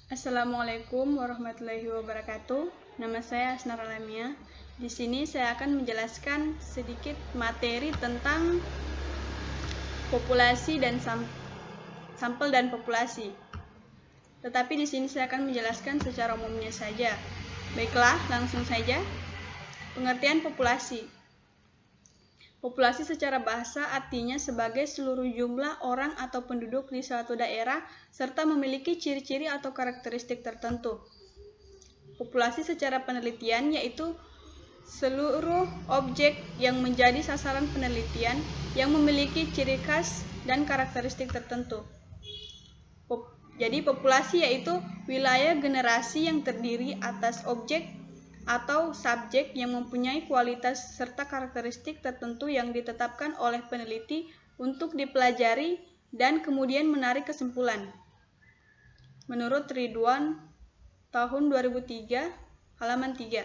Assalamualaikum warahmatullahi wabarakatuh. Nama saya Asnar Alamia. Di sini saya akan menjelaskan sedikit materi tentang populasi dan sampel dan populasi. Tetapi di sini saya akan menjelaskan secara umumnya saja. Baiklah, langsung saja. Pengertian populasi. Populasi secara bahasa artinya sebagai seluruh jumlah orang atau penduduk di suatu daerah serta memiliki ciri-ciri atau karakteristik tertentu. Populasi secara penelitian yaitu seluruh objek yang menjadi sasaran penelitian yang memiliki ciri khas dan karakteristik tertentu. Jadi populasi yaitu wilayah generasi yang terdiri atas objek atau subjek yang mempunyai kualitas serta karakteristik tertentu yang ditetapkan oleh peneliti untuk dipelajari dan kemudian menarik kesimpulan. Menurut Ridwan, tahun 2003, halaman 3.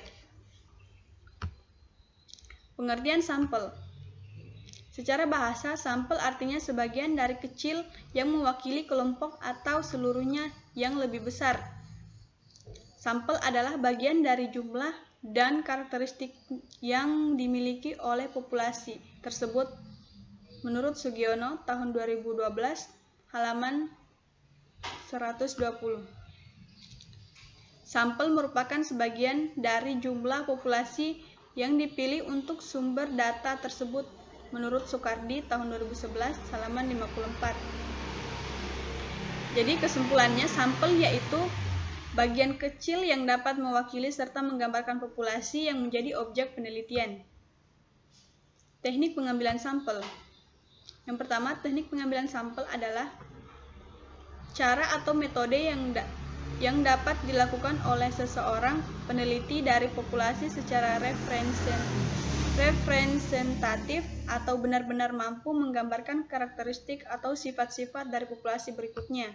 Pengertian sampel. Secara bahasa, sampel artinya sebagian dari kecil yang mewakili kelompok atau seluruhnya yang lebih besar. Sampel adalah bagian dari jumlah dan karakteristik yang dimiliki oleh populasi tersebut. Menurut Sugiono, tahun 2012, halaman 120. Sampel merupakan sebagian dari jumlah populasi yang dipilih untuk sumber data tersebut. Menurut Soekardi, tahun 2011, halaman 54. Jadi kesimpulannya, sampel yaitu bagian kecil yang dapat mewakili serta menggambarkan populasi yang menjadi objek penelitian. Teknik pengambilan sampel. Yang pertama, teknik pengambilan sampel adalah cara atau metode yang dapat dilakukan oleh seseorang peneliti dari populasi secara representatif atau benar-benar mampu menggambarkan karakteristik atau sifat-sifat dari populasi berikutnya.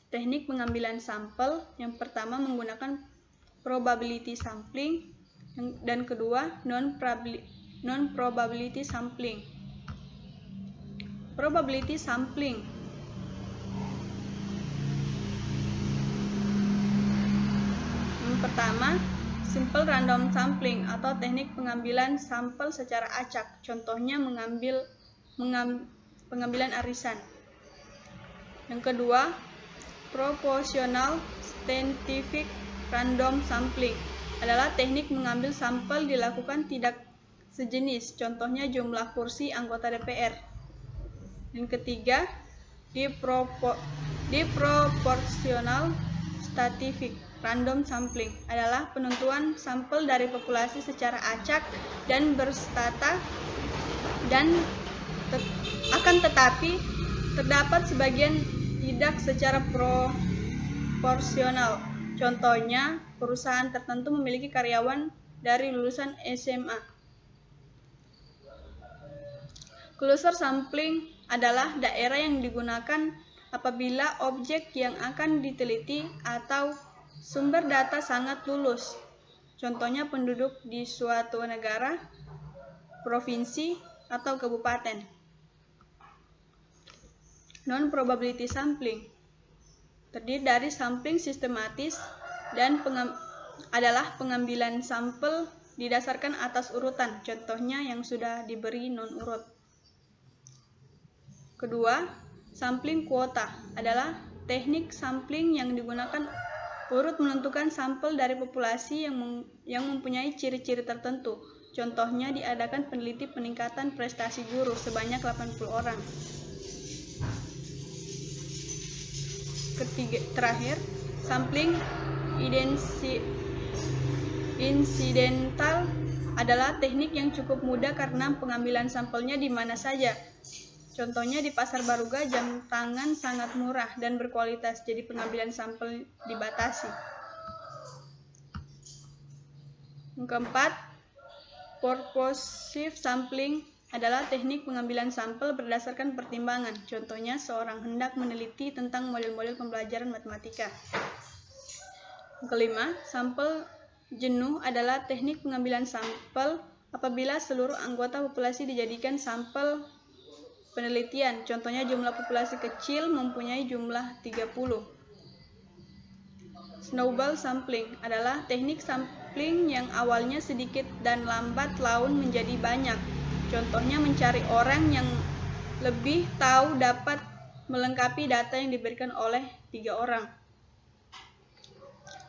Teknik pengambilan sampel yang pertama menggunakan probability sampling dan kedua non-probability sampling. Probability sampling yang pertama, simple random sampling atau teknik pengambilan sampel secara acak. Contohnya pengambilan arisan. Yang kedua, proportional scientific random sampling adalah teknik mengambil sampel dilakukan tidak sejenis, contohnya jumlah kursi anggota DPR. Yang ketiga, proportional scientific random sampling adalah penentuan sampel dari populasi secara acak dan berstata akan tetapi terdapat sebagian tidak secara proporsional. Contohnya, perusahaan tertentu memiliki karyawan dari lulusan SMA. Cluster sampling adalah daerah yang digunakan apabila objek yang akan diteliti atau sumber data sangat luas. Contohnya penduduk di suatu negara, provinsi, atau kabupaten. Non-probability sampling terdiri dari sampling sistematis dan adalah pengambilan sampel didasarkan atas urutan, contohnya yang sudah diberi non-urut. Kedua, sampling kuota adalah teknik sampling yang digunakan urut menentukan sampel dari populasi yang mempunyai ciri-ciri tertentu. Contohnya diadakan peneliti peningkatan prestasi guru sebanyak 80 orang. Terakhir, sampling incidental adalah teknik yang cukup mudah karena pengambilan sampelnya di mana saja. Contohnya di Pasar Baruga jam tangan sangat murah dan berkualitas, jadi pengambilan sampel dibatasi. Yang keempat, purposive sampling adalah teknik pengambilan sampel berdasarkan pertimbangan. Contohnya, seorang hendak meneliti tentang model-model pembelajaran matematika. Yang kelima, sampel jenuh adalah teknik pengambilan sampel apabila seluruh anggota populasi dijadikan sampel penelitian. Contohnya, jumlah populasi kecil mempunyai jumlah 30. Snowball sampling adalah teknik sampling yang awalnya sedikit dan lambat laun menjadi banyak. Contohnya mencari orang yang lebih tahu dapat melengkapi data yang diberikan oleh 3 orang.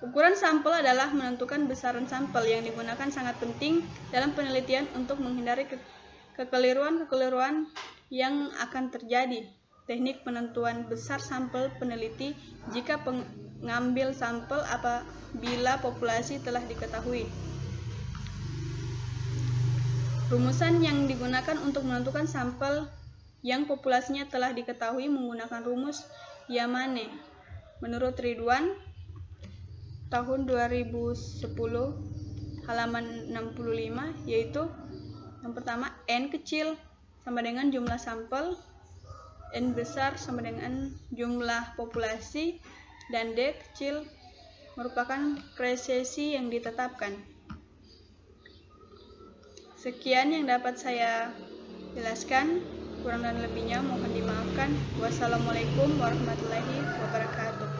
Ukuran sampel adalah menentukan besaran sampel yang digunakan sangat penting dalam penelitian untuk menghindari kekeliruan-kekeliruan yang akan terjadi. Teknik penentuan besar sampel peneliti jika pengambil sampel apabila populasi telah diketahui. Rumusan yang digunakan untuk menentukan sampel yang populasinya telah diketahui menggunakan rumus Yamane. Menurut Ridwan, tahun 2010, halaman 65, yaitu yang pertama, N kecil sama dengan jumlah sampel, N besar sama dengan jumlah populasi, dan D kecil merupakan presesi yang ditetapkan. Sekian yang dapat saya jelaskan, kurang dan lebihnya mohon dimaafkan. Wassalamualaikum warahmatullahi wabarakatuh.